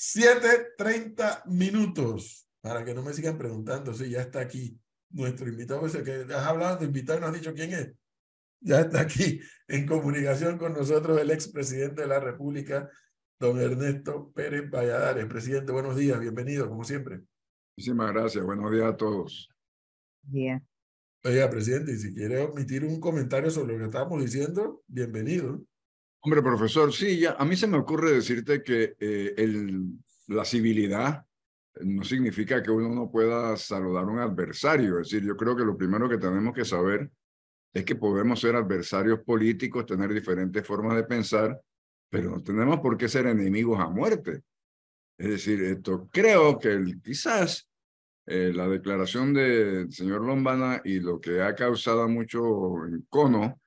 7:30 para que no me sigan preguntando si ya está aquí nuestro invitado, ese que has hablado de invitado y no has dicho quién es. Ya está aquí en comunicación con nosotros el expresidente de la República, don Ernesto Pérez Valladares. Presidente, buenos días, bienvenido, como siempre. Muchísimas gracias, buenos días a todos. Bien. Oiga, presidente, y si quiere omitir un comentario sobre lo que estábamos diciendo, bienvenido. Hombre, profesor, sí, ya, a mí se me ocurre decirte que la civilidad no significa que uno no pueda saludar a un adversario. Es decir, yo creo que lo primero que tenemos que saber es que podemos ser adversarios políticos, tener diferentes formas de pensar, pero no tenemos por qué ser enemigos a muerte. Es decir, creo que quizás la declaración del señor Lombana y lo que ha causado mucho encono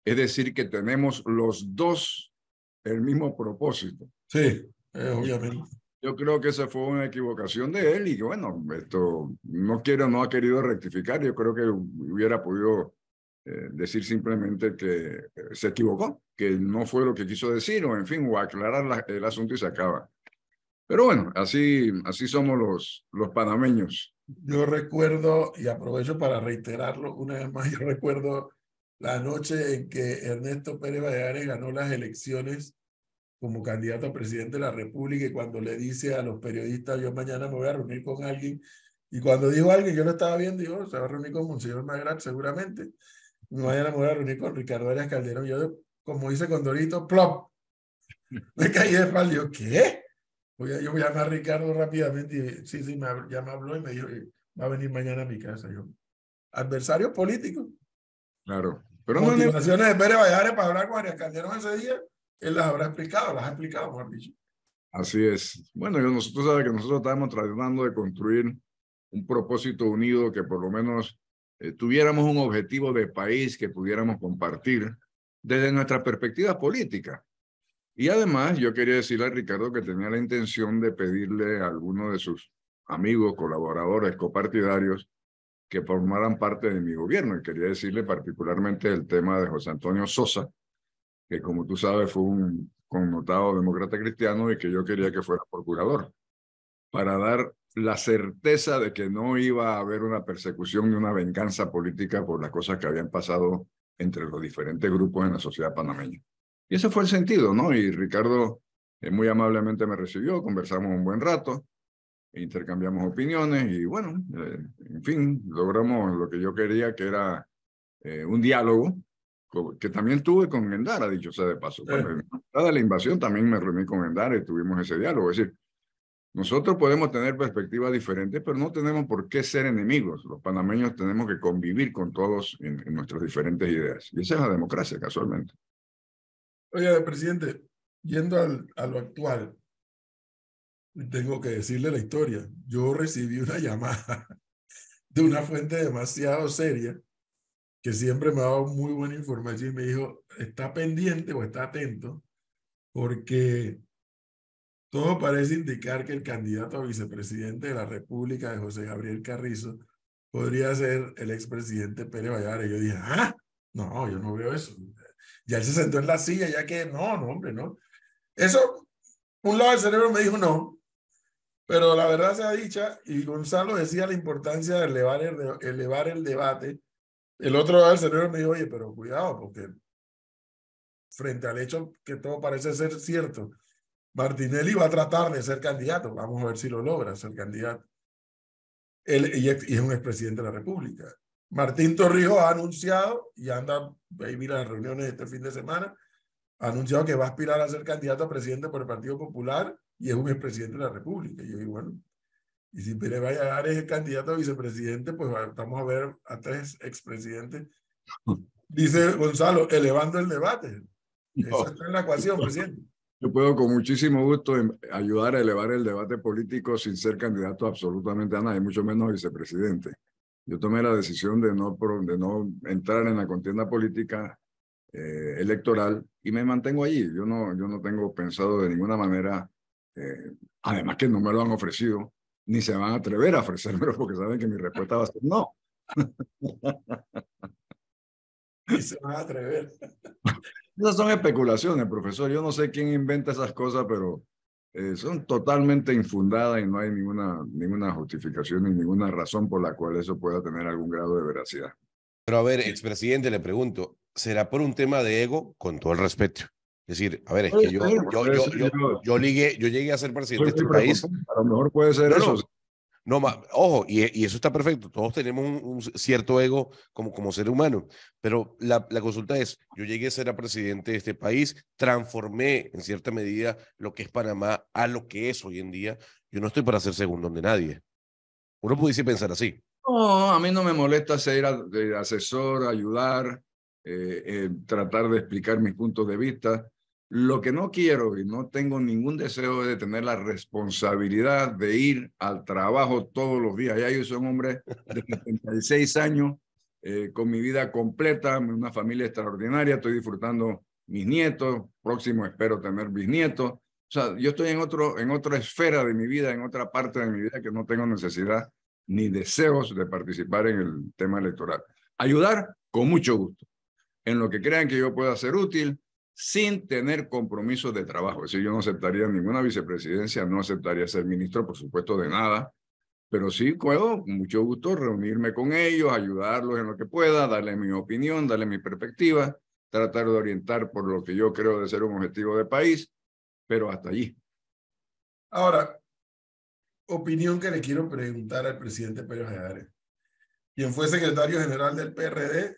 es decir que tenemos los dos el mismo propósito. Sí, obviamente. Yo creo que esa fue una equivocación de él y que bueno, esto no ha querido rectificar. Yo creo que hubiera podido decir simplemente que se equivocó, que no fue lo que quiso decir o en fin, o aclarar el asunto y se acaba. Pero bueno, así somos los panameños. Yo recuerdo, y aprovecho para reiterarlo una vez más, yo recuerdo la noche en que Ernesto Pérez Valladares ganó las elecciones como candidato a presidente de la República y cuando le dice a los periodistas, yo mañana me voy a reunir con alguien, y cuando dijo alguien, yo lo estaba viendo y yo, se va a reunir con Monseñor Magrat seguramente, mañana me voy a reunir con Ricardo Arias Calderón, yo, como dice Condorito, plop, me caí de espalda, yo, ¿qué? Yo voy a llamar a Ricardo rápidamente y sí, ya me habló y me dijo, va a venir mañana a mi casa. Yo, adversario político. Claro. Pero motivaciones de Pérez Valladares para hablar con Arias Calderón ese día, él las habrá explicado, mejor dicho. Así es. Bueno, nosotros sabemos que nosotros estamos tratando de construir un propósito unido que por lo menos tuviéramos un objetivo de país que pudiéramos compartir desde nuestra perspectiva política. Y además yo quería decirle a Ricardo que tenía la intención de pedirle a alguno de sus amigos, colaboradores, copartidarios que formaran parte de mi gobierno. Y quería decirle particularmente el tema de José Antonio Sosa, que como tú sabes fue un connotado demócrata cristiano y que yo quería que fuera procurador, para dar la certeza de que no iba a haber una persecución ni una venganza política por las cosas que habían pasado entre los diferentes grupos en la sociedad panameña. Y ese fue el sentido, ¿no? Y Ricardo muy amablemente me recibió, conversamos un buen rato, intercambiamos opiniones y bueno, en fin, logramos lo que yo quería, que era un diálogo que también tuve con Endara, dicho sea de paso. Bueno, dada la invasión también me reuní con Endara y tuvimos ese diálogo. Es decir, nosotros podemos tener perspectivas diferentes, pero no tenemos por qué ser enemigos. Los panameños tenemos que convivir con todos en nuestras diferentes ideas. Y esa es la democracia, casualmente. Oye, presidente, yendo a lo actual, tengo que decirle la historia. Yo recibí una llamada de una fuente demasiado seria que siempre me ha dado muy buena información y me dijo, está pendiente o está atento porque todo parece indicar que el candidato a vicepresidente de la República de José Gabriel Carrizo podría ser el expresidente Pérez Valladares. Yo dije, no, yo no veo eso. Ya él se sentó en la silla, ya que no, hombre, no. Eso, un lado del cerebro me dijo no, pero la verdad sea dicha, y Gonzalo decía la importancia de elevar el debate. El otro lado del cerebro me dijo, oye, pero cuidado, porque frente al hecho que todo parece ser cierto, Martinelli va a tratar de ser candidato. Vamos a ver si lo logra ser candidato. Y es un expresidente de la República. Martín Torrijos ha anunciado, y anda, ahí vi las reuniones este fin de semana, ha anunciado que va a aspirar a ser candidato a presidente por el Partido Popular y es un expresidente de la República. Y yo digo, bueno, y si Pérez Valladares es el candidato a vicepresidente, pues vamos a ver a 3 expresidentes. Dice Gonzalo, elevando el debate. Eso está en la ecuación, presidente. Yo puedo con muchísimo gusto ayudar a elevar el debate político sin ser candidato absolutamente a nadie, mucho menos vicepresidente. Yo tomé la decisión de no entrar en la contienda política electoral y me mantengo allí. Yo no tengo pensado de ninguna manera, además que no me lo han ofrecido, ni se van a atrever a ofrecérmelo porque saben que mi respuesta va a ser no. Ni se van a atrever. Esas son especulaciones, profesor. Yo no sé quién inventa esas cosas, pero son totalmente infundadas y no hay ninguna justificación ni ninguna razón por la cual eso pueda tener algún grado de veracidad. Pero a ver, expresidente, le pregunto, ¿será por un tema de ego? Con todo el respeto. Es decir, a ver, es que yo llegué a ser presidente de este país. A lo mejor puede ser eso. No, ojo, y eso está perfecto. Todos tenemos un cierto ego como ser humano. Pero la consulta es, yo llegué a ser presidente de este país, transformé en cierta medida lo que es Panamá a lo que es hoy en día. Yo no estoy para ser segundo de nadie. Uno pudiese pensar así. No, a mí no me molesta ser asesor, ayudar, tratar de explicar mis puntos de vista. Lo que no quiero y no tengo ningún deseo de tener la responsabilidad de ir al trabajo todos los días. Ya yo soy un hombre de 76 años, con mi vida completa, una familia extraordinaria, estoy disfrutando mis nietos, próximo espero tener bisnietos. O sea, yo estoy en otra esfera de mi vida, en otra parte de mi vida que no tengo necesidad ni deseos de participar en el tema electoral. Ayudar con mucho gusto, en lo que crean que yo pueda ser útil, sin tener compromisos de trabajo. Es decir, yo no aceptaría ninguna vicepresidencia, no aceptaría ser ministro, por supuesto, de nada, pero sí puedo, con mucho gusto, reunirme con ellos, ayudarlos en lo que pueda, darles mi opinión, darles mi perspectiva, tratar de orientar por lo que yo creo de ser un objetivo de país, pero hasta allí. Ahora, opinión que le quiero preguntar al presidente Pérez Valladares, quien fue secretario general del PRD,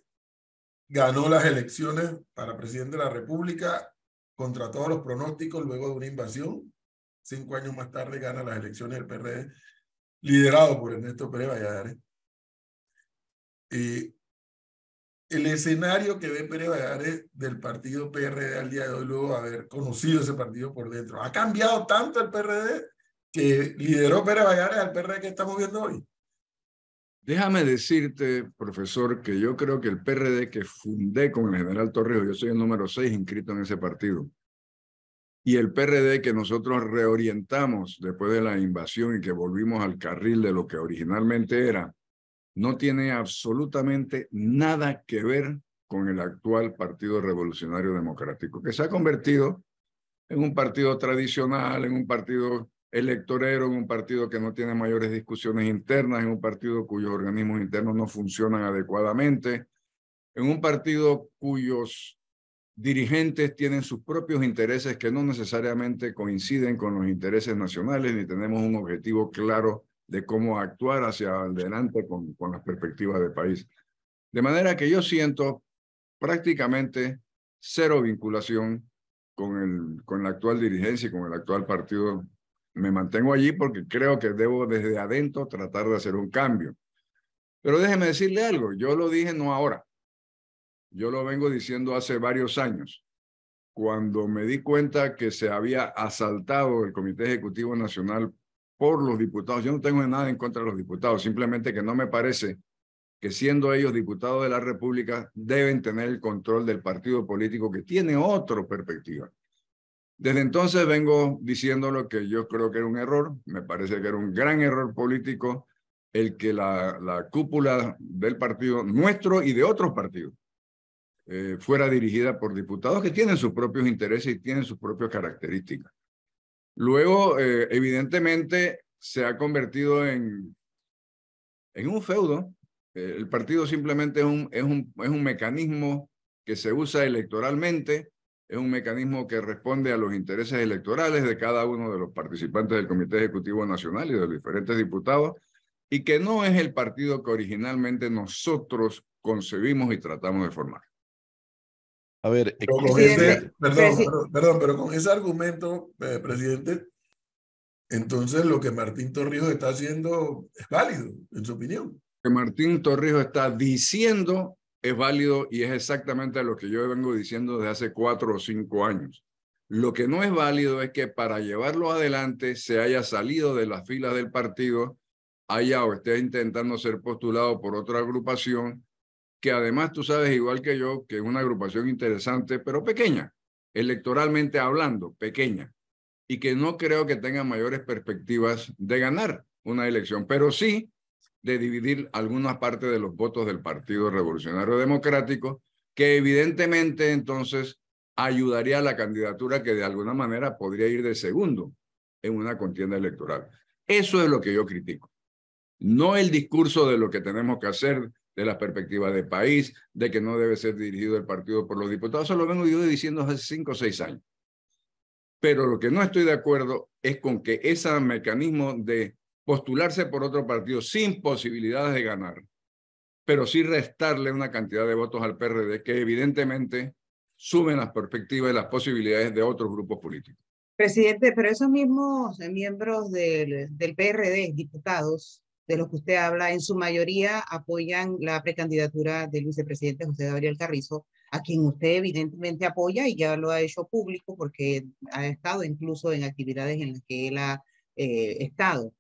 ganó las elecciones para presidente de la República contra todos los pronósticos luego de una invasión. 5 años más tarde gana las elecciones del PRD, liderado por Ernesto Pérez Valladares. El escenario que ve Pérez Valladares del partido PRD al día de hoy, luego de haber conocido ese partido por dentro, ¿ha cambiado tanto el PRD que lideró Pérez Valladares al PRD que estamos viendo hoy? Déjame decirte, profesor, que yo creo que el PRD que fundé con el general Torrijos, yo soy el número 6 inscrito en ese partido, y el PRD que nosotros reorientamos después de la invasión y que volvimos al carril de lo que originalmente era, no tiene absolutamente nada que ver con el actual Partido Revolucionario Democrático, que se ha convertido en un partido tradicional, en un partido electorero, en un partido que no tiene mayores discusiones internas, en un partido cuyos organismos internos no funcionan adecuadamente, en un partido cuyos dirigentes tienen sus propios intereses que no necesariamente coinciden con los intereses nacionales, ni tenemos un objetivo claro de cómo actuar hacia adelante con las perspectivas del país. De manera que yo siento prácticamente cero vinculación con la actual dirigencia y con el actual partido. Me mantengo allí porque creo que debo desde adentro tratar de hacer un cambio. Pero déjeme decirle algo, yo lo dije no ahora, yo lo vengo diciendo hace varios años, cuando me di cuenta que se había asaltado el Comité Ejecutivo Nacional por los diputados. Yo no tengo nada en contra de los diputados, simplemente que no me parece que siendo ellos diputados de la República deben tener el control del partido político que tiene otra perspectiva. Desde entonces vengo diciendo lo que yo creo que era un error, me parece que era un gran error político el que la cúpula del partido nuestro y de otros partidos fuera dirigida por diputados que tienen sus propios intereses y tienen sus propias características. Luego, evidentemente, se ha convertido en un feudo. El partido simplemente es un mecanismo que se usa electoralmente, es un mecanismo que responde a los intereses electorales de cada uno de los participantes del Comité Ejecutivo Nacional y de los diferentes diputados, y que no es el partido que originalmente nosotros concebimos y tratamos de formar. A ver, perdón, pero con ese argumento, presidente, entonces lo que Martín Torrijos está haciendo es válido, en su opinión. Que Martín Torrijos está diciendo es válido y es exactamente lo que yo vengo diciendo desde hace 4 o 5 años. Lo que no es válido es que para llevarlo adelante se haya salido de las filas del partido, haya o esté intentando ser postulado por otra agrupación, que además tú sabes igual que yo que es una agrupación interesante, pero pequeña, electoralmente hablando, pequeña, y que no creo que tenga mayores perspectivas de ganar una elección, pero sí de dividir alguna parte de los votos del Partido Revolucionario Democrático, que evidentemente entonces ayudaría a la candidatura que de alguna manera podría ir de segundo, en una contienda electoral. Eso es lo que yo critico. No el discurso de lo que tenemos que hacer, de la perspectiva de país, de que no debe ser dirigido el partido por los diputados. Eso lo vengo yo diciendo hace 5 o 6 años. Pero lo que no estoy de acuerdo es con que ese mecanismo de postularse por otro partido sin posibilidades de ganar, pero sí restarle una cantidad de votos al PRD que evidentemente sumen las perspectivas y las posibilidades de otros grupos políticos. Presidente, pero esos mismos miembros del PRD, diputados, de los que usted habla, en su mayoría apoyan la precandidatura del vicepresidente José Gabriel Carrizo, a quien usted evidentemente apoya y ya lo ha hecho público porque ha estado incluso en actividades en las que él ha estado.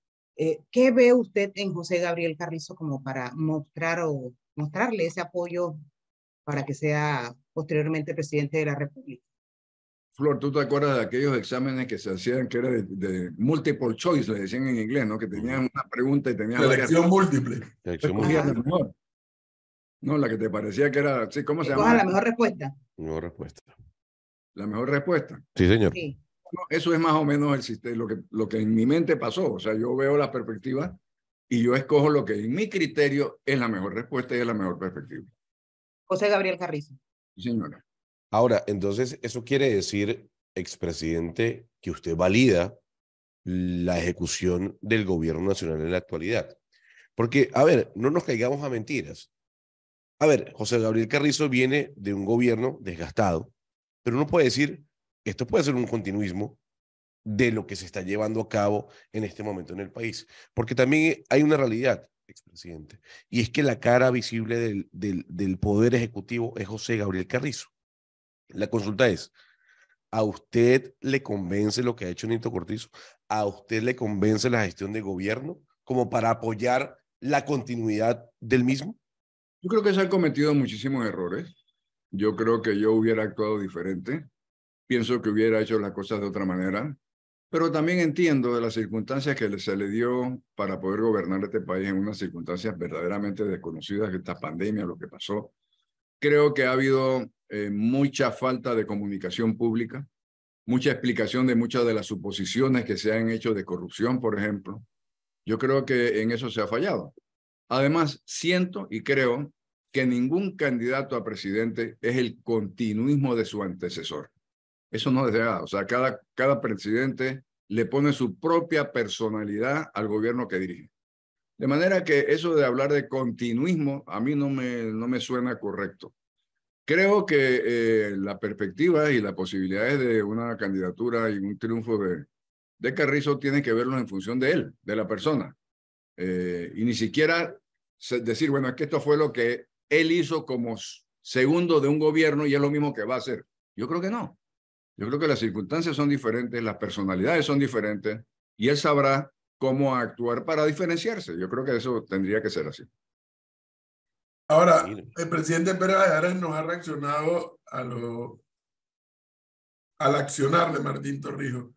¿Qué ve usted en José Gabriel Carrizo como para mostrarle ese apoyo para que sea posteriormente presidente de la República? Flor, ¿tú te acuerdas de aquellos exámenes que se hacían que era de multiple choice, le decían en inglés, ¿no? Que tenían una pregunta y tenían Selección múltiple. Selección escogías la múltiple. mejor. No, la que te parecía que era, sí, ¿cómo se Escoja llama? la mejor respuesta. Nueva respuesta. La mejor respuesta. Sí, señor. Sí. No, eso es más o menos el sistema, lo que en mi mente pasó. O sea, yo veo la perspectiva y yo escojo lo que en mi criterio es la mejor respuesta y es la mejor perspectiva. José Gabriel Carrizo. Sí, señora. Ahora, entonces, eso quiere decir, expresidente, que usted valida la ejecución del gobierno nacional en la actualidad. Porque, a ver, no nos caigamos a mentiras. A ver, José Gabriel Carrizo viene de un gobierno desgastado, pero uno puede decir, esto puede ser un continuismo de lo que se está llevando a cabo en este momento en el país. Porque también hay una realidad, expresidente, y es que la cara visible del Poder Ejecutivo es José Gabriel Carrizo. La consulta es, ¿a usted le convence lo que ha hecho Nito Cortizo? ¿A usted le convence la gestión de gobierno como para apoyar la continuidad del mismo? Yo creo que se han cometido muchísimos errores. Yo creo que yo hubiera actuado diferente. Pienso que hubiera hecho las cosas de otra manera. Pero también entiendo de las circunstancias que se le dio para poder gobernar este país en unas circunstancias verdaderamente desconocidas, esta pandemia, lo que pasó. Creo que ha habido mucha falta de comunicación pública, mucha explicación de muchas de las suposiciones que se han hecho de corrupción, por ejemplo. Yo creo que en eso se ha fallado. Además, siento y creo que ningún candidato a presidente es el continuismo de su antecesor. Eso no es deseado. O sea, cada presidente le pone su propia personalidad al gobierno que dirige. De manera que eso de hablar de continuismo a mí no me suena correcto. Creo que la perspectiva y las posibilidades de una candidatura y un triunfo de Carrizo tienen que verlos en función de él, de la persona. Y ni siquiera decir, bueno, es que esto fue lo que él hizo como segundo de un gobierno y es lo mismo que va a hacer. Yo creo que no. Yo creo que las circunstancias son diferentes, las personalidades son diferentes y él sabrá cómo actuar para diferenciarse. Yo creo que eso tendría que ser así. Ahora, el presidente Pérez Valladares nos ha reaccionado al accionar de Martín Torrijos,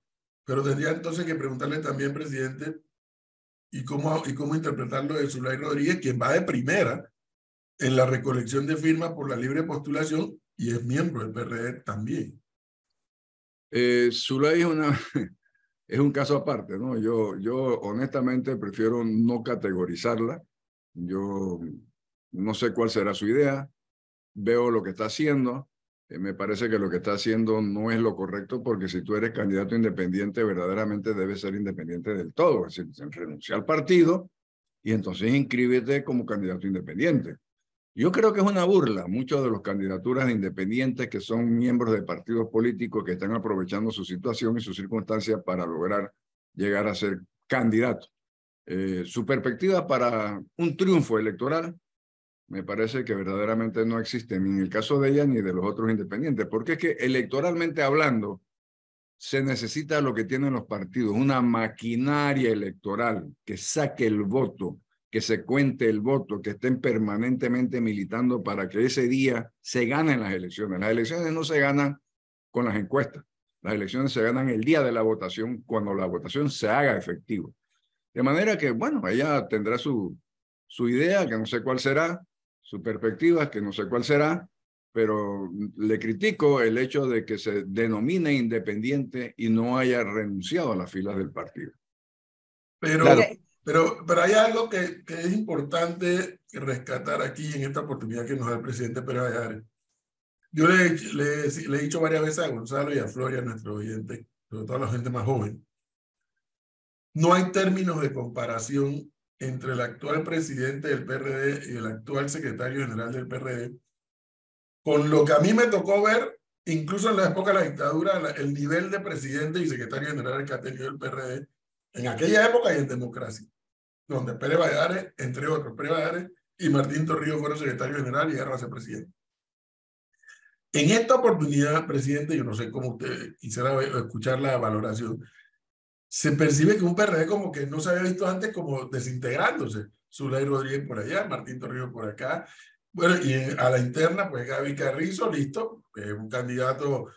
pero tendría entonces que preguntarle también, presidente, y cómo interpretar lo de Zulay Rodríguez, quien va de primera en la recolección de firmas por la libre postulación y es miembro del PRD también. Zulay es un caso aparte, ¿no? Yo honestamente prefiero no categorizarla. Yo no sé cuál será su idea. Veo lo que está haciendo. Me parece que lo que está haciendo no es lo correcto porque si tú eres candidato independiente, verdaderamente debes ser independiente del todo. Es decir, renuncia al partido y entonces inscríbete como candidato independiente. Yo creo que es una burla, muchas de las candidaturas de independientes que son miembros de partidos políticos que están aprovechando su situación y sus circunstancias para lograr llegar a ser candidato. Su perspectiva para un triunfo electoral me parece que verdaderamente no existe ni en el caso de ella ni de los otros independientes, porque es que electoralmente hablando se necesita lo que tienen los partidos, una maquinaria electoral que saque el voto, que se cuente el voto, que estén permanentemente militando para que ese día se ganen las elecciones. Las elecciones no se ganan con las encuestas. Las elecciones se ganan el día de la votación, cuando la votación se haga efectiva. De manera que, bueno, ella tendrá su idea, que no sé cuál será, su perspectiva, que no sé cuál será, pero le critico el hecho de que se denomine independiente y no haya renunciado a las filas del partido. Pero, Claro. pero hay algo que es importante rescatar aquí en esta oportunidad que nos da el presidente Pérez Valladares. Yo le he dicho varias veces a Gonzalo y a Floria, a nuestro oyente, sobre todo a la gente más joven, no hay términos de comparación entre el actual presidente del PRD y el actual secretario general del PRD, con lo que a mí me tocó ver, incluso en la época de la dictadura, el nivel de presidente y secretario general que ha tenido el PRD en aquella época y en democracia, donde Pérez Valladares, entre otros, Pérez Valladares y Martín Torrijos fueron secretario general y Guerra presidente. En esta oportunidad, presidente, yo no sé cómo usted quisiera escuchar la valoración, se percibe que un PRD como que no se había visto antes como desintegrándose. Zulay Rodríguez por allá, Martín Torrijos por acá. Bueno, y a la interna, pues Gaby Carrizo, listo, un candidato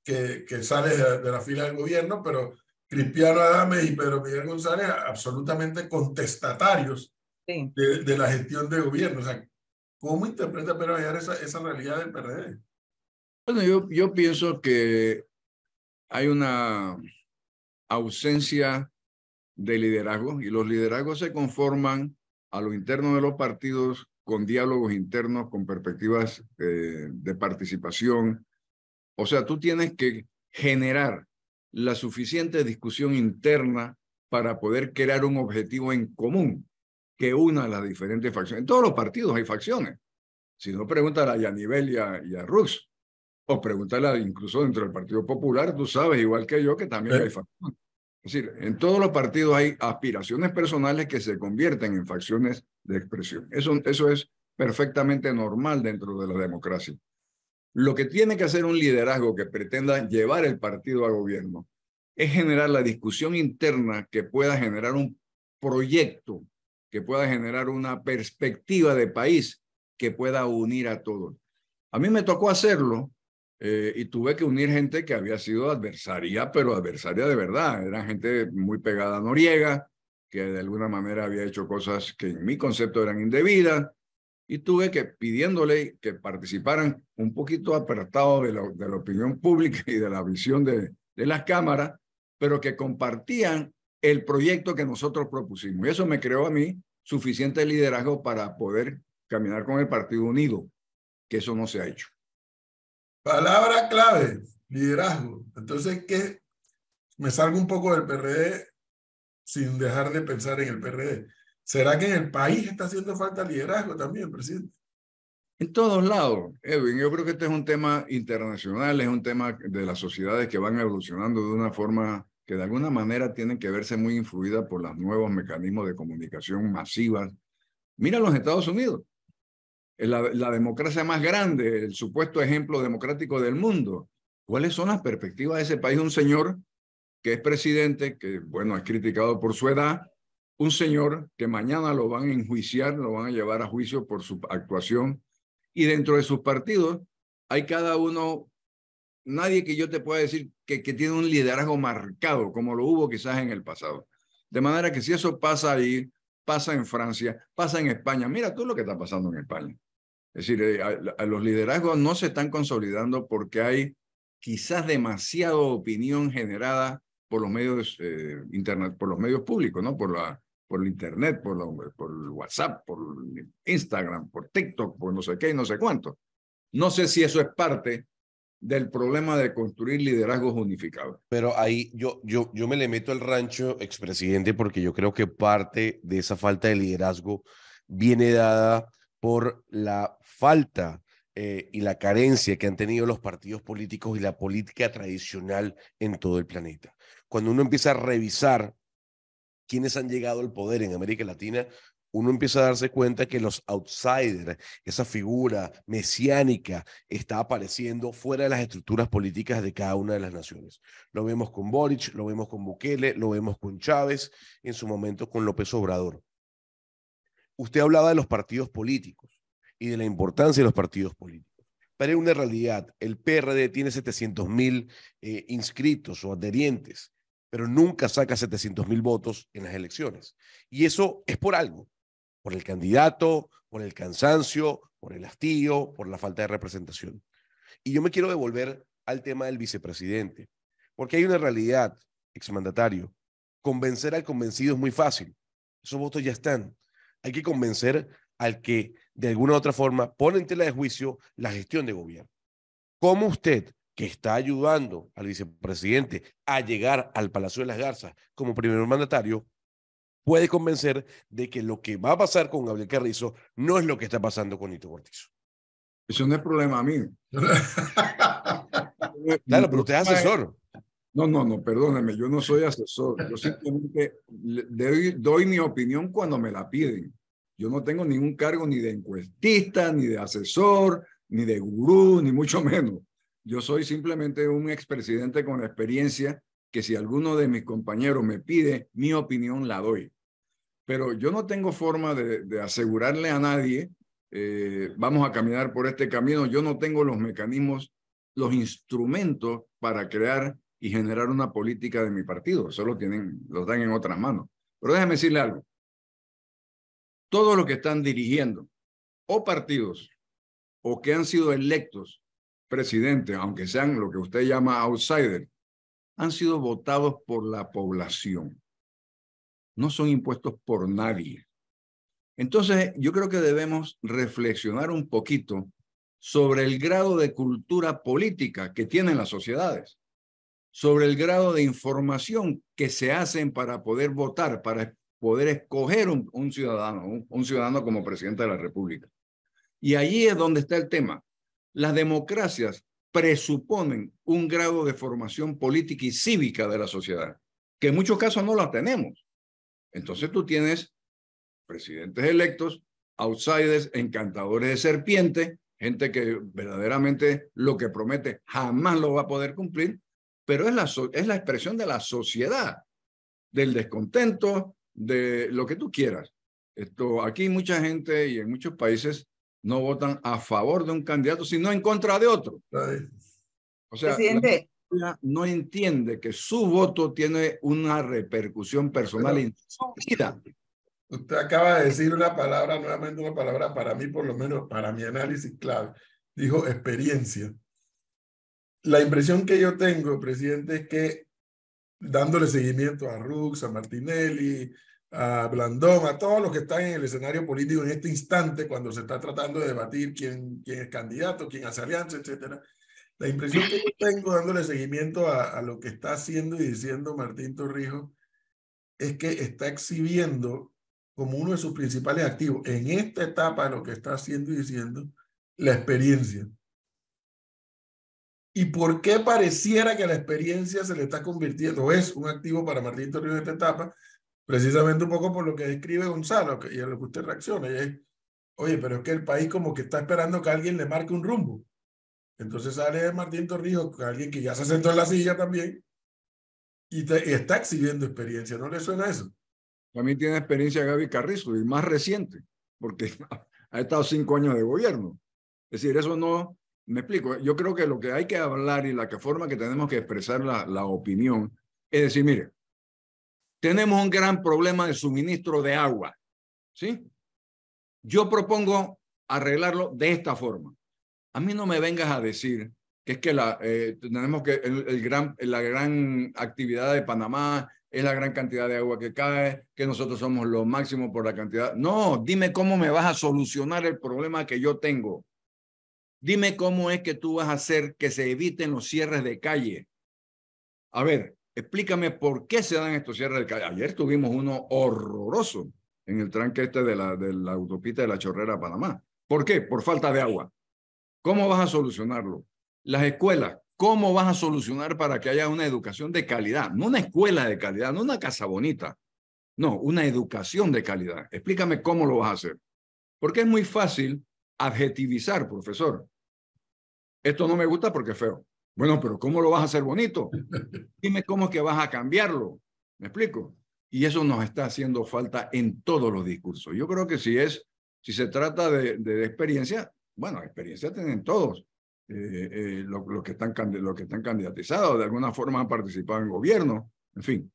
que sale de la fila del gobierno, pero Cristiano Adames y Pedro Miguel González absolutamente contestatarios Sí. de la gestión de gobierno. O sea, ¿cómo interpreta Pedro Valladares esa realidad del PRD? Bueno, yo pienso que hay una ausencia de liderazgo y los liderazgos se conforman a lo interno de los partidos con diálogos internos, con perspectivas de participación. O sea, tú tienes que generar la suficiente discusión interna para poder crear un objetivo en común que una las diferentes facciones. En todos los partidos hay facciones. Si no, pregúntale a Yanivel y a Rux. O pregúntale incluso dentro del Partido Popular, tú sabes, igual que yo, que también hay facciones. Es decir, en todos los partidos hay aspiraciones personales que se convierten en facciones de expresión. Eso es perfectamente normal dentro de la democracia. Lo que tiene que hacer un liderazgo que pretenda llevar el partido a gobierno es generar la discusión interna que pueda generar un proyecto, que pueda generar una perspectiva de país que pueda unir a todos. A mí me tocó hacerlo y tuve que unir gente que había sido adversaria, pero adversaria de verdad. Era gente muy pegada a Noriega, que de alguna manera había hecho cosas que en mi concepto eran indebidas, y tuve que pidiéndole que participaran un poquito apartados de la opinión pública y de la visión de las cámaras, pero que compartían el proyecto que nosotros propusimos. Y eso me creó a mí suficiente liderazgo para poder caminar con el Partido Unido, que eso no se ha hecho. Palabra clave, liderazgo. Entonces, ¿qué? Me salgo un poco del PRD sin dejar de pensar en el PRD. ¿Será que en el país está haciendo falta liderazgo también, presidente? En todos lados, Edwin. Yo creo que este es un tema internacional, es un tema de las sociedades que van evolucionando de una forma que de alguna manera tienen que verse muy influida por los nuevos mecanismos de comunicación masivas. Mira los Estados Unidos, la democracia más grande, el supuesto ejemplo democrático del mundo. ¿Cuáles son las perspectivas de ese país? Un señor que es presidente, que bueno, es criticado por su edad, un señor que mañana lo van a enjuiciar, lo van a llevar a juicio por su actuación, y dentro de sus partidos hay cada uno, nadie que yo te pueda decir que tiene un liderazgo marcado, como lo hubo quizás en el pasado. De manera que si eso pasa ahí, pasa en Francia, pasa en España, mira tú lo que está pasando en España. Es decir, los liderazgos no se están consolidando porque hay quizás demasiada opinión generada por los medios internet, por los medios públicos, ¿no? Por el internet, por el WhatsApp, por Instagram, por TikTok, por no sé qué y no sé cuánto. No sé si eso es parte del problema de construir liderazgos unificados. Pero ahí yo me le meto al rancho, expresidente, porque yo creo que parte de esa falta de liderazgo viene dada por la falta y la carencia que han tenido los partidos políticos y la política tradicional en todo el planeta. Cuando uno empieza a revisar quiénes han llegado al poder en América Latina, uno empieza a darse cuenta que los outsiders, esa figura mesiánica, está apareciendo fuera de las estructuras políticas de cada una de las naciones. Lo vemos con Boric, lo vemos con Bukele, lo vemos con Chávez, en su momento con López Obrador. Usted hablaba de los partidos políticos y de la importancia de los partidos políticos. Pero hay una realidad, el PRD tiene 700,000 inscritos o adherentes, pero nunca saca 700,000 votos en las elecciones. Y eso es por algo, por el candidato, por el cansancio, por el hastío, por la falta de representación. Y yo me quiero devolver al tema del vicepresidente, porque hay una realidad, exmandatario. Convencer al convencido es muy fácil. Esos votos ya están. Hay que convencer al que de alguna u otra forma pone en tela de juicio la gestión de gobierno. ¿Cómo usted, que está ayudando al vicepresidente a llegar al Palacio de las Garzas como primer mandatario, puede convencer de que lo que va a pasar con Gabriel Carrizo no es lo que está pasando con Hito Cortizo? Eso no es problema mío. Claro, pero usted es asesor. No, perdóneme, yo no soy asesor. Yo simplemente doy mi opinión cuando me la piden. Yo no tengo ningún cargo ni de encuestista, ni de asesor, ni de gurú, ni mucho menos. Yo soy simplemente un expresidente con experiencia que si alguno de mis compañeros me pide mi opinión, la doy. Pero yo no tengo forma de asegurarle a nadie, vamos a caminar por este camino. Yo no tengo los mecanismos, los instrumentos para crear y generar una política de mi partido. Eso los dan en otras manos. Pero déjeme decirle algo. Todos los que están dirigiendo o partidos o que han sido electos presidentes, aunque sean lo que usted llama outsiders, han sido votados por la población. No son impuestos por nadie. Entonces, yo creo que debemos reflexionar un poquito sobre el grado de cultura política que tienen las sociedades, sobre el grado de información que se hacen para poder votar, para poder escoger un ciudadano como presidente de la República. Y allí es donde está el tema. Las democracias presuponen un grado de formación política y cívica de la sociedad, que en muchos casos no la tenemos. Entonces tú tienes presidentes electos, outsiders, encantadores de serpiente, gente que verdaderamente lo que promete jamás lo va a poder cumplir, pero es la expresión de la sociedad, del descontento, de lo que tú quieras. Aquí mucha gente y en muchos países no votan a favor de un candidato, sino en contra de otro. O sea, presidente, la no entiende que su voto tiene una repercusión personal en su vida. Usted acaba de decir una palabra, nuevamente una palabra para mí, por lo menos para mi análisis clave. Dijo experiencia. La impresión que yo tengo, presidente, es que dándole seguimiento a Rux, a Martinelli, a Blandón, a todos los que están en el escenario político en este instante, cuando se está tratando de debatir quién es candidato, quién hace alianza, etcétera. La impresión que yo tengo dándole seguimiento a lo que está haciendo y diciendo Martín Torrijos es que está exhibiendo como uno de sus principales activos en esta etapa de lo que está haciendo y diciendo, la experiencia. ¿Y por qué pareciera que la experiencia se le está convirtiendo, o es un activo para Martín Torrijos en esta etapa? Precisamente un poco por lo que describe Gonzalo y a lo que usted reacciona. Y es, oye, pero es que el país como que está esperando que alguien le marque un rumbo. Entonces sale Martín Torrijos, alguien que ya se sentó en la silla también, y está exhibiendo experiencia. ¿No le suena eso? También tiene experiencia Gaby Carrizo, y más reciente, porque ha estado 5 años de gobierno. Es decir, eso no, me explico, yo creo que lo que hay que hablar y la forma que tenemos que expresar la opinión es decir, mire, tenemos un gran problema de suministro de agua, ¿sí? Yo propongo arreglarlo de esta forma. A mí no me vengas a decir que es que tenemos que la gran actividad de Panamá es la gran cantidad de agua que cae, que nosotros somos lo máximo por la cantidad. No, dime cómo me vas a solucionar el problema que yo tengo. Dime cómo es que tú vas a hacer que se eviten los cierres de calle. A ver, explícame por qué se dan estos cierres de calle. Ayer tuvimos uno horroroso en el tranque de la autopista de la Chorrera a Panamá. ¿Por qué? Por falta de agua. ¿Cómo vas a solucionarlo? Las escuelas, ¿cómo vas a solucionar para que haya una educación de calidad? No una escuela de calidad, no una casa bonita. No, una educación de calidad. Explícame cómo lo vas a hacer. Porque es muy fácil adjetivizar, profesor. Esto no me gusta porque es feo. Bueno, pero ¿cómo lo vas a hacer bonito? Dime cómo es que vas a cambiarlo. ¿Me explico? Y eso nos está haciendo falta en todos los discursos. Yo creo que si se trata de experiencia, bueno, experiencia tienen todos. Los que están candidatizados, de alguna forma han participado en gobierno, en fin.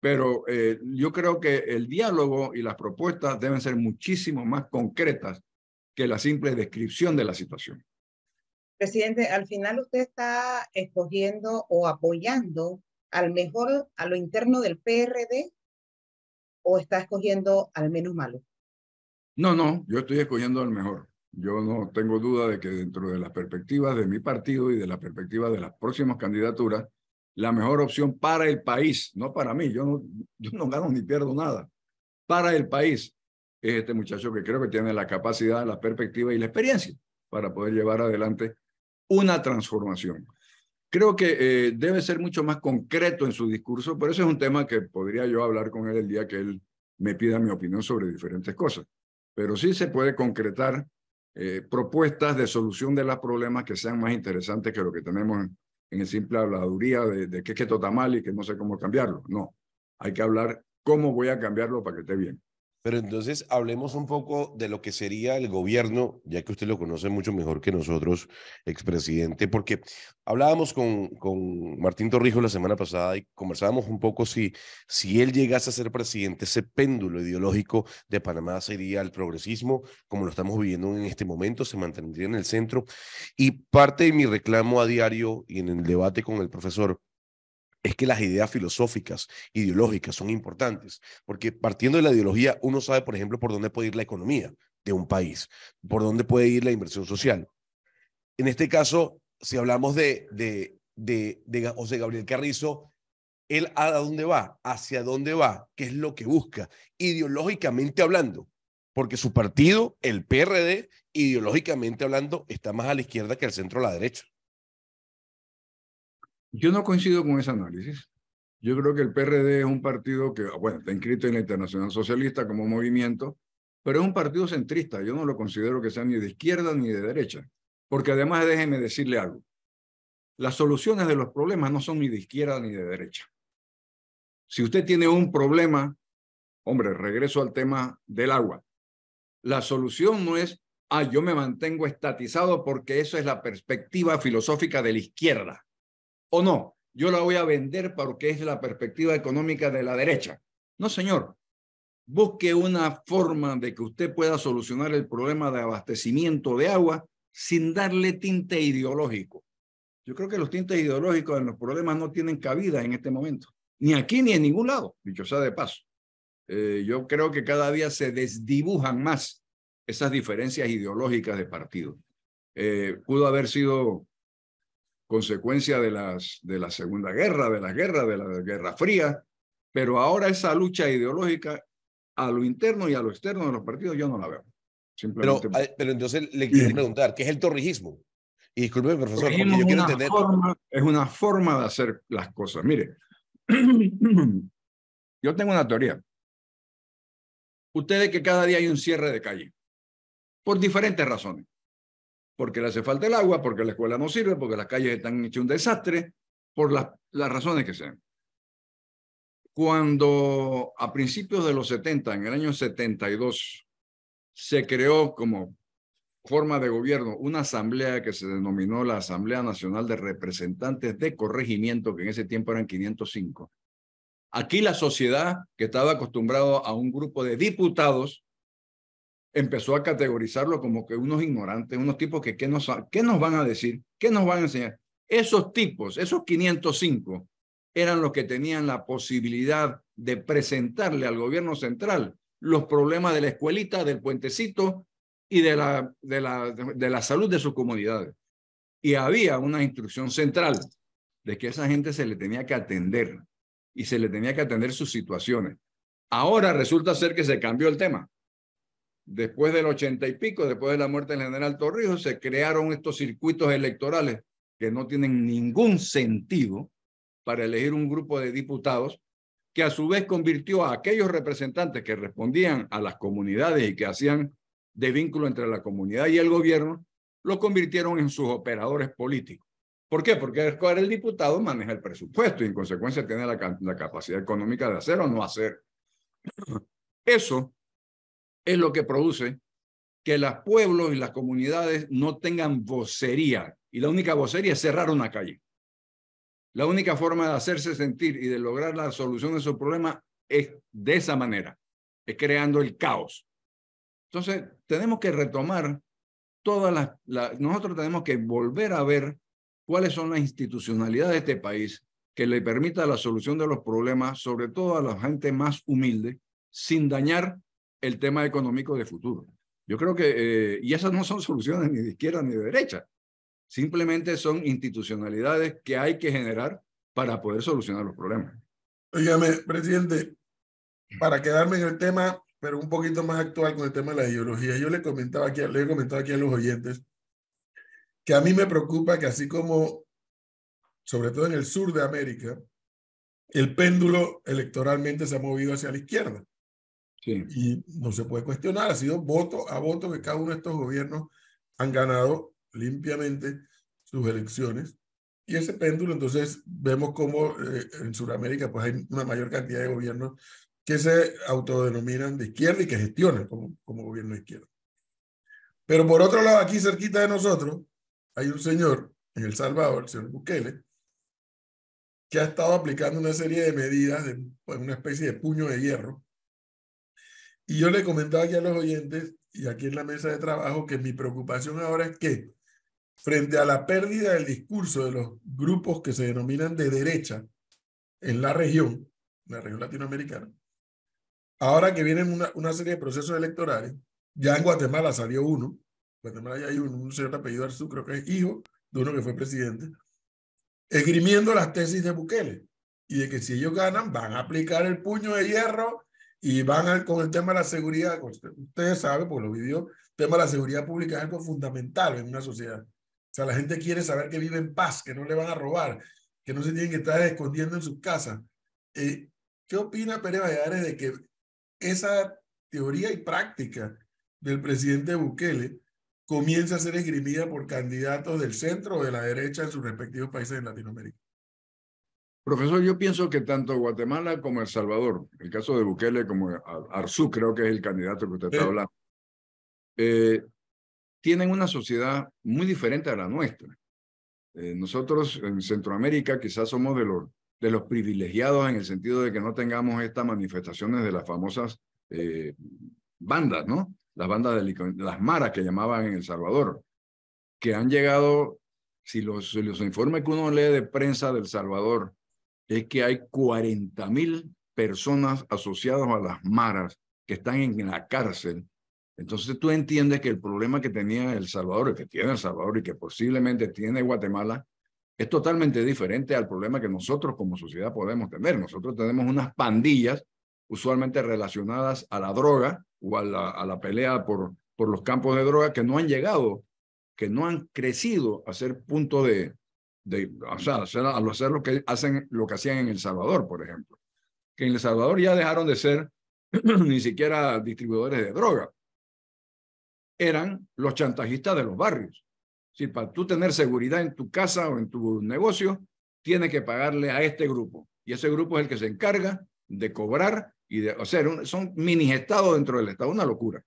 Pero yo creo que el diálogo y las propuestas deben ser muchísimo más concretas que la simple descripción de la situación. Presidente, al final usted está escogiendo o apoyando al mejor a lo interno del PRD o está escogiendo al menos malo. No, yo estoy escogiendo al mejor. Yo no tengo duda de que dentro de las perspectivas de mi partido y de la perspectiva de las próximas candidaturas, la mejor opción para el país, no para mí, yo no gano ni pierdo nada, para el país es este muchacho que creo que tiene la capacidad, la perspectiva y la experiencia para poder llevar adelante una transformación. Creo que debe ser mucho más concreto en su discurso, pero ese es un tema que podría yo hablar con él el día que él me pida mi opinión sobre diferentes cosas. Pero sí se puede concretar propuestas de solución de los problemas que sean más interesantes que lo que tenemos en el simple habladuría de que esto está mal y que no sé cómo cambiarlo. No, hay que hablar cómo voy a cambiarlo para que esté bien. Pero entonces hablemos un poco de lo que sería el gobierno, ya que usted lo conoce mucho mejor que nosotros, expresidente, porque hablábamos con Martín Torrijos la semana pasada y conversábamos un poco si él llegase a ser presidente, ese péndulo ideológico de Panamá sería el progresismo, como lo estamos viviendo en este momento, se mantendría en el centro. Y parte de mi reclamo a diario y en el debate con el profesor es que las ideas filosóficas, ideológicas son importantes, porque partiendo de la ideología uno sabe, por ejemplo, por dónde puede ir la economía de un país, por dónde puede ir la inversión social. En este caso, si hablamos de José Gabriel Carrizo, ¿él a dónde va? ¿Hacia dónde va? ¿Qué es lo que busca? Ideológicamente hablando, porque su partido, el PRD, ideológicamente hablando, está más a la izquierda que al centro a la derecha. Yo no coincido con ese análisis. Yo creo que el PRD es un partido que, bueno, está inscrito en la Internacional Socialista como movimiento, pero es un partido centrista. Yo no lo considero que sea ni de izquierda ni de derecha. Porque además, déjeme decirle algo. Las soluciones de los problemas no son ni de izquierda ni de derecha. Si usted tiene un problema, hombre, regreso al tema del agua. La solución no es, yo me mantengo estatizado porque eso es la perspectiva filosófica de la izquierda. ¿O no? Yo la voy a vender porque es la perspectiva económica de la derecha. No, señor. Busque una forma de que usted pueda solucionar el problema de abastecimiento de agua sin darle tinte ideológico. Yo creo que los tintes ideológicos en los problemas no tienen cabida en este momento. Ni aquí ni en ningún lado, dicho sea de paso. Yo creo que cada día se desdibujan más esas diferencias ideológicas de partido. Pudo haber sido consecuencia de la Segunda Guerra, de la Guerra Fría, pero ahora esa lucha ideológica a lo interno y a lo externo de los partidos yo no la veo. Simplemente... Pero entonces le quiero preguntar, ¿qué es el torrijismo? Y disculpe, profesor, porque yo quiero entender... Es una forma de hacer las cosas. Mire, yo tengo una teoría. Ustedes que cada día hay un cierre de calle, por diferentes razones. Porque le hace falta el agua, porque la escuela no sirve, porque las calles están hechas un desastre, por las razones que sean. Cuando a principios de los 70, en el año 72, se creó como forma de gobierno una asamblea que se denominó la Asamblea Nacional de Representantes de Corregimiento, que en ese tiempo eran 505. Aquí la sociedad, que estaba acostumbrado a un grupo de diputados, empezó a categorizarlo como que unos ignorantes, unos tipos que ¿qué nos van a decir? ¿Qué nos van a enseñar? Esos tipos, esos 505, eran los que tenían la posibilidad de presentarle al gobierno central los problemas de la escuelita, del puentecito y de la salud de sus comunidades. Y había una instrucción central de que a esa gente se le tenía que atender y se le tenía que atender sus situaciones. Ahora resulta ser que se cambió el tema. Después del 80 y pico, después de la muerte del general Torrijos, se crearon estos circuitos electorales que no tienen ningún sentido para elegir un grupo de diputados que a su vez convirtió a aquellos representantes que respondían a las comunidades y que hacían de vínculo entre la comunidad y el gobierno, lo convirtieron en sus operadores políticos. ¿Por qué? Porque el diputado maneja el presupuesto y en consecuencia tiene la capacidad económica de hacer o no hacer. Eso es lo que produce que los pueblos y las comunidades no tengan vocería. Y la única vocería es cerrar una calle. La única forma de hacerse sentir y de lograr la solución de esos problemas es de esa manera, es creando el caos. Entonces, tenemos que retomar nosotros tenemos que volver a ver cuáles son las institucionalidades de este país que le permita la solución de los problemas, sobre todo a la gente más humilde, sin dañar el tema económico de futuro. Yo creo que, y esas no son soluciones ni de izquierda ni de derecha, simplemente son institucionalidades que hay que generar para poder solucionar los problemas. Óigame, presidente, para quedarme en el tema, pero un poquito más actual con el tema de la ideología, yo le he comentado aquí a los oyentes que a mí me preocupa que así como, sobre todo en el sur de América, el péndulo electoralmente se ha movido hacia la izquierda. Sí. Y no se puede cuestionar, ha sido voto a voto que cada uno de estos gobiernos han ganado limpiamente sus elecciones. Y ese péndulo, entonces, vemos cómo en Sudamérica pues hay una mayor cantidad de gobiernos que se autodenominan de izquierda y que gestionan como gobierno de izquierda. Pero por otro lado, aquí cerquita de nosotros, hay un señor en El Salvador, el señor Bukele, que ha estado aplicando una serie de medidas, pues, una especie de puño de hierro. Y yo le comentaba aquí a los oyentes y aquí en la mesa de trabajo que mi preocupación ahora es que frente a la pérdida del discurso de los grupos que se denominan de derecha en la región latinoamericana, ahora que vienen una serie de procesos electorales, ya en Guatemala salió uno, en Guatemala ya hay un señor de apellido Arzú, creo que es hijo de uno que fue presidente, esgrimiendo las tesis de Bukele y de que si ellos ganan van a aplicar el puño de hierro y van con el tema de la seguridad. Ustedes saben, pues lo vivió, el tema de la seguridad pública es algo fundamental en una sociedad. O sea, la gente quiere saber que vive en paz, que no le van a robar, que no se tienen que estar escondiendo en sus casas. ¿Qué opina Pérez Valladares de que esa teoría y práctica del presidente Bukele comienza a ser esgrimida por candidatos del centro o de la derecha en sus respectivos países en Latinoamérica? Profesor, yo pienso que tanto Guatemala como El Salvador, el caso de Bukele como Arzú, creo que es el candidato que usted está hablando, tienen una sociedad muy diferente a la nuestra. Nosotros en Centroamérica quizás somos de los privilegiados en el sentido de que no tengamos estas manifestaciones de las famosas bandas, ¿no? Las bandas de las maras que llamaban en El Salvador, que han llegado, si los informes que uno lee de prensa del Salvador, es que hay 40,000 personas asociadas a las maras que están en la cárcel. Entonces tú entiendes que el problema que tenía El Salvador, que tiene El Salvador y que posiblemente tiene Guatemala, es totalmente diferente al problema que nosotros como sociedad podemos tener. Nosotros tenemos unas pandillas usualmente relacionadas a la droga o a la pelea por los campos de droga que no han llegado, que no han crecido a ser punto o sea, hacer lo que hacían en El Salvador, por ejemplo. Que en El Salvador ya dejaron de ser ni siquiera distribuidores de droga. Eran los chantajistas de los barrios. Si para tú tener seguridad en tu casa o en tu negocio, tienes que pagarle a este grupo. Y ese grupo es el que se encarga de cobrar y de, o sea, son mini estados dentro del estado, una locura.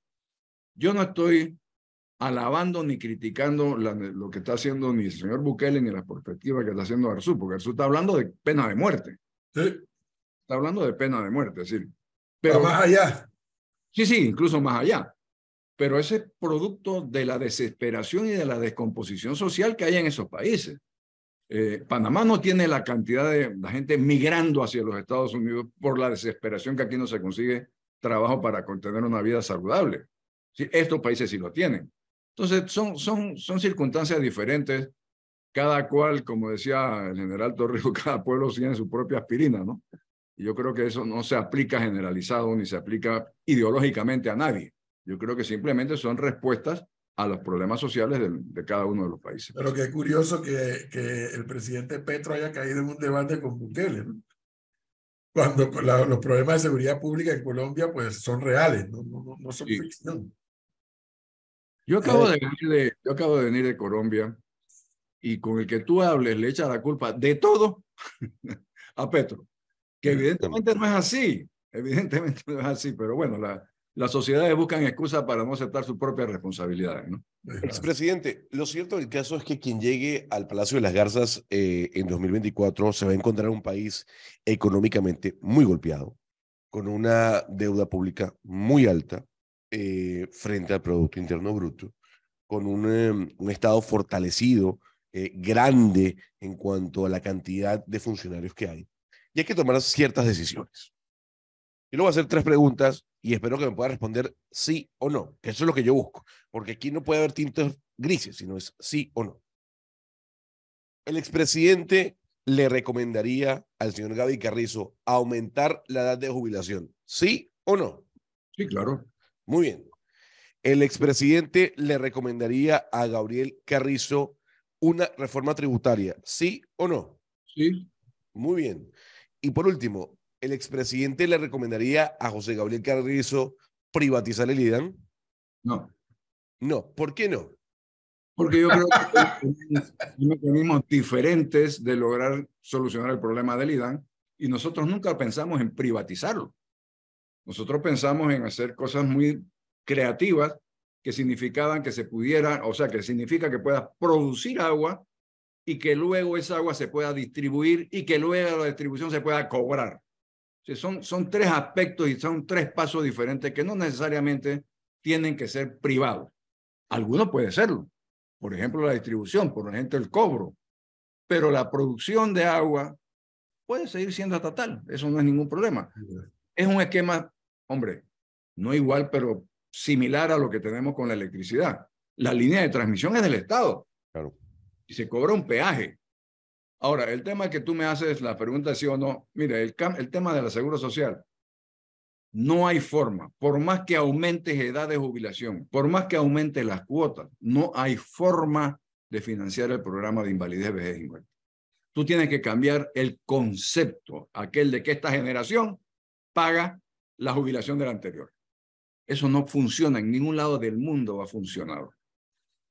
Yo no estoy alabando ni criticando lo que está haciendo ni el señor Bukele ni la perspectiva que está haciendo Arzú, porque Arzú está hablando de pena de muerte. Sí. Está hablando de pena de muerte, es decir. Pero más allá. Sí, incluso más allá. Pero ese es producto de la desesperación y de la descomposición social que hay en esos países. Panamá no tiene la cantidad de la gente migrando hacia los Estados Unidos por la desesperación que aquí no se consigue trabajo para tener una vida saludable. ¿Sí? Estos países sí lo tienen. Entonces, son circunstancias diferentes. Cada cual, como decía el general Torrijos, cada pueblo tiene su propia aspirina, ¿no? Y yo creo que eso no se aplica generalizado ni se aplica ideológicamente a nadie. Yo creo que simplemente son respuestas a los problemas sociales de cada uno de los países. Pero qué curioso que el presidente Petro haya caído en un debate con Bukele, ¿no? Cuando los problemas de seguridad pública en Colombia pues son reales, no son ficción. Yo acabo de venir de Colombia y con el que tú hables le echas la culpa de todo a Petro, que evidentemente no es así, pero bueno, las sociedades buscan excusas para no aceptar sus propias responsabilidades, ¿no? Expresidente, lo cierto del caso es que quien llegue al Palacio de las Garzas en 2024 se va a encontrar un país económicamente muy golpeado, con una deuda pública muy alta frente al Producto Interno Bruto, con un Estado fortalecido, grande en cuanto a la cantidad de funcionarios que hay. Y hay que tomar ciertas decisiones. Yo le voy a hacer 3 preguntas y espero que me pueda responder sí o no, que eso es lo que yo busco, porque aquí no puede haber tintes grises, sino es sí o no. El expresidente le recomendaría al señor Gaby Carrizo aumentar la edad de jubilación, ¿sí o no? Sí, claro. Muy bien. El expresidente le recomendaría a Gabriel Carrizo una reforma tributaria, ¿sí o no? Sí. Muy bien. Y por último, ¿el expresidente le recomendaría a José Gabriel Carrizo privatizar el IDAN? No. No. ¿Por qué no? Porque yo creo que hay mecanismos diferentes de lograr solucionar el problema del IDAN y nosotros nunca pensamos en privatizarlo. Nosotros pensamos en hacer cosas muy creativas que significaban que se pudiera, o sea, que significa que puedas producir agua y que luego esa agua se pueda distribuir y que luego la distribución se pueda cobrar. O sea, son 3 aspectos y son 3 pasos diferentes que no necesariamente tienen que ser privados. Algunos puede serlo. Por ejemplo, la distribución, por ejemplo, el cobro. Pero la producción de agua puede seguir siendo estatal. Eso no es ningún problema. Es un esquema, hombre, no igual, pero similar a lo que tenemos con la electricidad. La línea de transmisión es del Estado. Claro. Y se cobra un peaje. Ahora, el tema que tú me haces, la pregunta es sí o no. Mire, el tema de la Seguro Social. No hay forma, por más que aumentes edad de jubilación, por más que aumentes las cuotas, no hay forma de financiar el programa de invalidez, vejez y muerte. Tú tienes que cambiar el concepto, aquel de que esta generación paga la jubilación de la anterior. Eso no funciona, en ningún lado del mundo ha funcionado.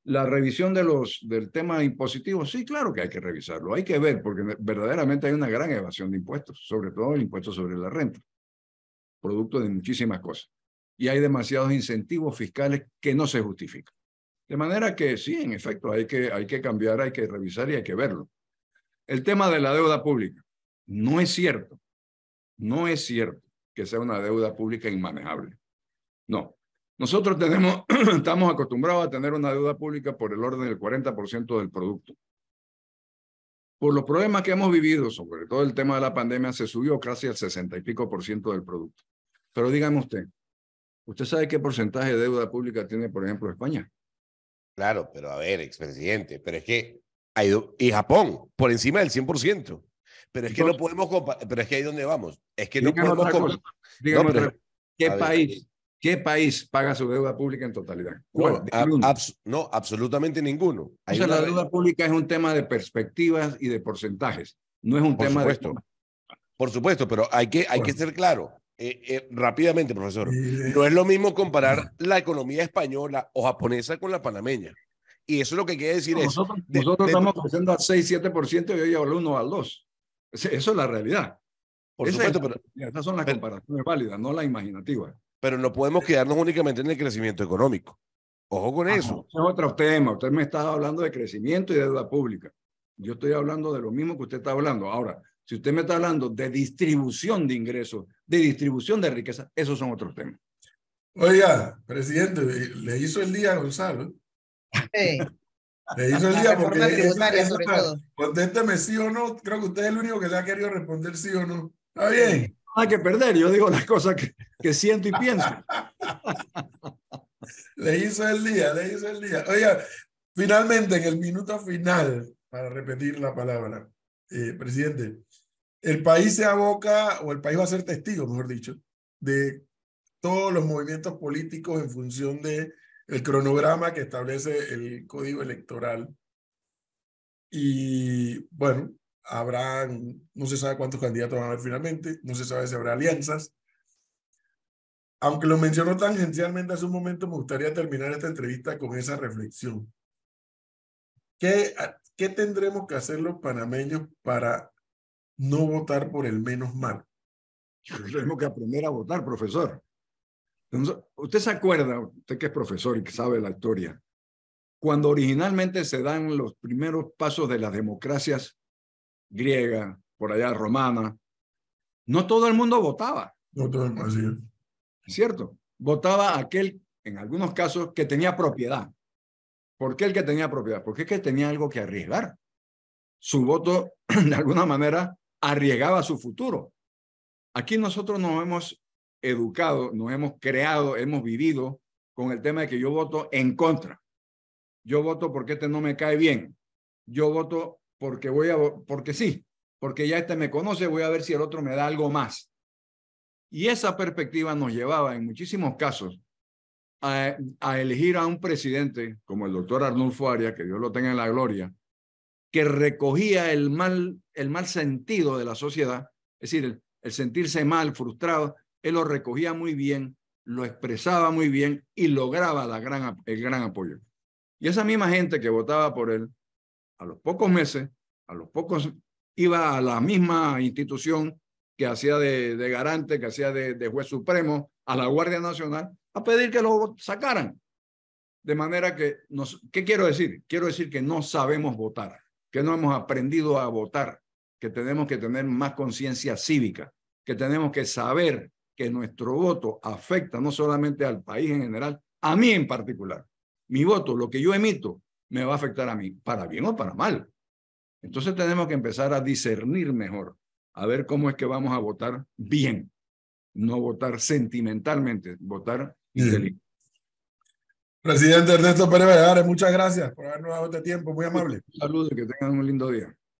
La revisión del tema impositivo, sí, claro que hay que revisarlo, hay que ver, porque verdaderamente hay una gran evasión de impuestos, sobre todo el impuesto sobre la renta, producto de muchísimas cosas. Y hay demasiados incentivos fiscales que no se justifican. De manera que sí, en efecto, hay que cambiar, hay que revisar y hay que verlo. El tema de la deuda pública. No es cierto que sea una deuda pública inmanejable. No. Nosotros estamos acostumbrados a tener una deuda pública por el orden del 40% del producto. Por los problemas que hemos vivido, sobre todo el tema de la pandemia, se subió casi al 60 y pico por ciento del producto. Pero dígame ¿usted sabe qué porcentaje de deuda pública tiene, por ejemplo, España? Claro, pero a ver, expresidente, pero es que y Japón, por encima del 100%. Pero es que no podemos comparar, pero es que ahí es donde vamos. Es que no podemos comparar. Dígame otra cosa. ¿Qué país paga su deuda pública en totalidad? ¿Cuál? No, absolutamente ninguno. Entonces, la deuda pública es un tema de perspectivas y de porcentajes. No es un tema de... Por supuesto, pero hay que ser claro. Rápidamente, profesor. No es lo mismo comparar la economía española o japonesa con la panameña. Y eso es lo que quiere decir nosotros estamos creciendo al 6-7% y hoy al 1 o al 2%. Eso es la realidad. Por supuesto, pero esas son las comparaciones válidas, no las imaginativas. Pero no podemos quedarnos únicamente en el crecimiento económico. Ojo con eso. Es otro tema. Usted me está hablando de crecimiento y de deuda pública. Yo estoy hablando de lo mismo que usted está hablando. Ahora, si usted me está hablando de distribución de ingresos, de distribución de riqueza, esos son otros temas. Oiga, presidente, le hizo el día a Gonzalo. Sí. Le hizo el día porque tributaria, sobre todo. Contésteme sí o no. Creo que usted es el único que le ha querido responder sí o no. Está bien. No hay que perder. Yo digo las cosas que siento y pienso. Le hizo el día. Oiga, finalmente, en el minuto final, para repetir la palabra, presidente, el país se aboca, o el país va a ser testigo, mejor dicho, de todos los movimientos políticos en función de el cronograma que establece el Código Electoral. Y bueno, no se sabe cuántos candidatos van a haber finalmente, no se sabe si habrá alianzas. Aunque lo mencionó tangencialmente hace un momento, me gustaría terminar esta entrevista con esa reflexión. ¿Qué tendremos que hacer los panameños para no votar por el menos mal? Tenemos que aprender a votar, profesor. ¿Usted se acuerda, usted que es profesor y que sabe la historia, cuando originalmente se dan los primeros pasos de las democracias griegas, por allá romana, no todo el mundo votaba? No todo el mundo, así es. ¿Cierto? Votaba aquel, en algunos casos, que tenía propiedad. ¿Por qué el que tenía propiedad? Porque es que tenía algo que arriesgar. Su voto, de alguna manera, arriesgaba su futuro. Aquí nosotros nos hemos educado, nos hemos creado, hemos vivido con el tema de que yo voto en contra. Yo voto porque este no me cae bien. Yo voto porque porque sí, porque ya este me conoce, voy a ver si el otro me da algo más. Y esa perspectiva nos llevaba en muchísimos casos a elegir a un presidente como el doctor Arnulfo Arias, que Dios lo tenga en la gloria, que recogía el mal sentido de la sociedad, es decir, el sentirse mal, frustrado, él lo recogía muy bien, lo expresaba muy bien y lograba el gran apoyo. Y esa misma gente que votaba por él, a los pocos meses, iba a la misma institución que hacía de garante, que hacía de juez supremo, a la Guardia Nacional, a pedir que lo sacaran. De manera que, ¿qué quiero decir? Quiero decir que no sabemos votar, que no hemos aprendido a votar, que tenemos que tener más conciencia cívica, que tenemos que saber que nuestro voto afecta no solamente al país en general, a mí en particular. Mi voto, lo que yo emito, me va a afectar a mí, para bien o para mal. Entonces tenemos que empezar a discernir mejor, a ver cómo es que vamos a votar bien, no votar sentimentalmente, votar inteligente. Presidente Ernesto Pérez Valladares, muchas gracias por habernos dado este tiempo, muy amable. Saludos, que tengan un lindo día.